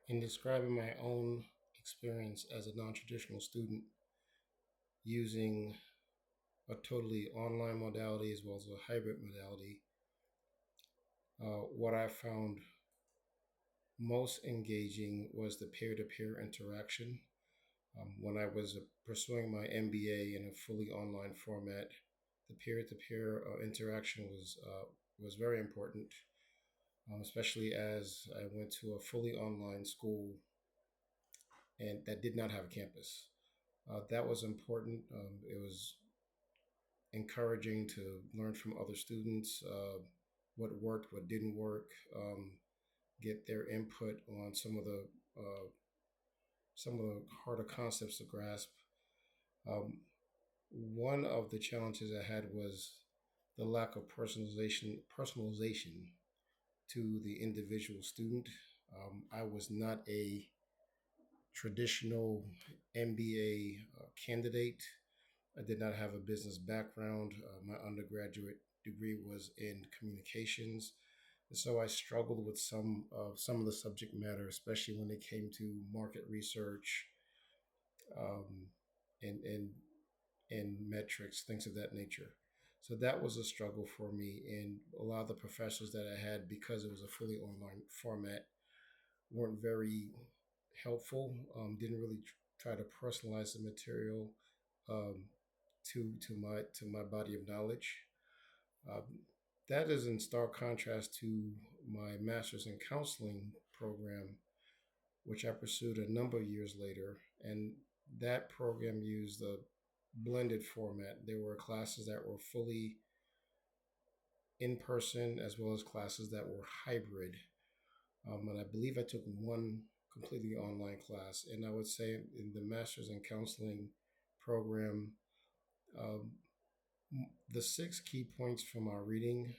In describing my own experience as a non-traditional student using a totally online modality as well as a hybrid modality, what I found most engaging was the peer-to-peer interaction. When I was pursuing my MBA in a fully online format, the peer-to-peer interaction was very important, especially as I went to a fully online school and that did not have a campus. That was important. It was encouraging to learn from other students, what worked, what didn't work, get their input on some of the harder concepts to grasp. Um, One of the challenges I had was the lack of personalization to the individual student. I was not a traditional MBA candidate. I did not have a business background. My undergraduate degree was in communications, and so I struggled with some of the subject matter, especially when it came to market research, um, and metrics, things of that nature. So that was a struggle for me, and a lot of the professors that I had, because it was a fully online format, weren't very helpful. Didn't really try to personalize the material um, to my body of knowledge. Um, that is in stark contrast to my master's in counseling program, which I pursued a number of years later. And that program used a blended format. There were classes that were fully in person as well as classes that were hybrid. And I believe I took one completely online class. And I would say in the master's in counseling program, um, the six key points from our reading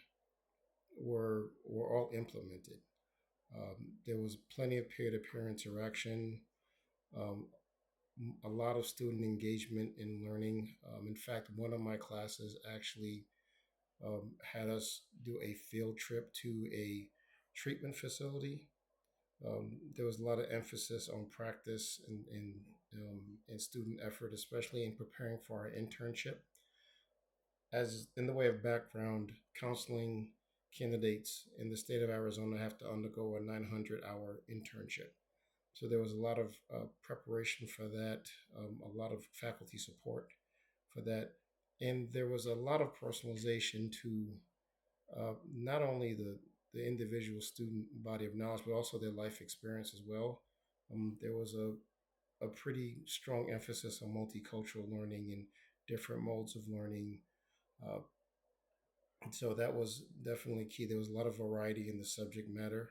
were all implemented. There was plenty of peer-to-peer interaction, um, a lot of student engagement in learning. In fact, one of my classes actually had us do a field trip to a treatment facility. There was a lot of emphasis on practice and student effort, especially in preparing for our internship. As in the way of background, counseling candidates in the state of Arizona have to undergo a 900-hour internship. So there was a lot of preparation for that, a lot of faculty support for that. And there was a lot of personalization to not only the individual student body of knowledge, but also their life experience as well. There was a pretty strong emphasis on multicultural learning and different modes of learning. Uh, so that was definitely key. There was a lot of variety in the subject matter,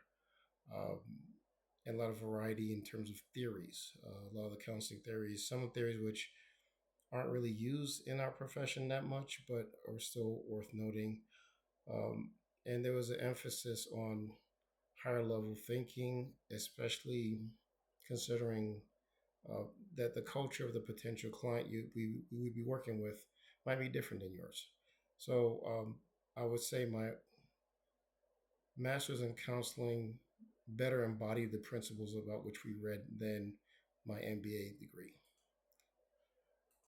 um, and a lot of variety in terms of theories. A lot of the counseling theories, some theories which aren't really used in our profession that much, but are still worth noting. Um, and there was an emphasis on higher level thinking, especially considering uh, that the culture of the potential client we would be working with might be different than yours. So I would say my master's in counseling better embodied the principles about which we read than my MBA degree.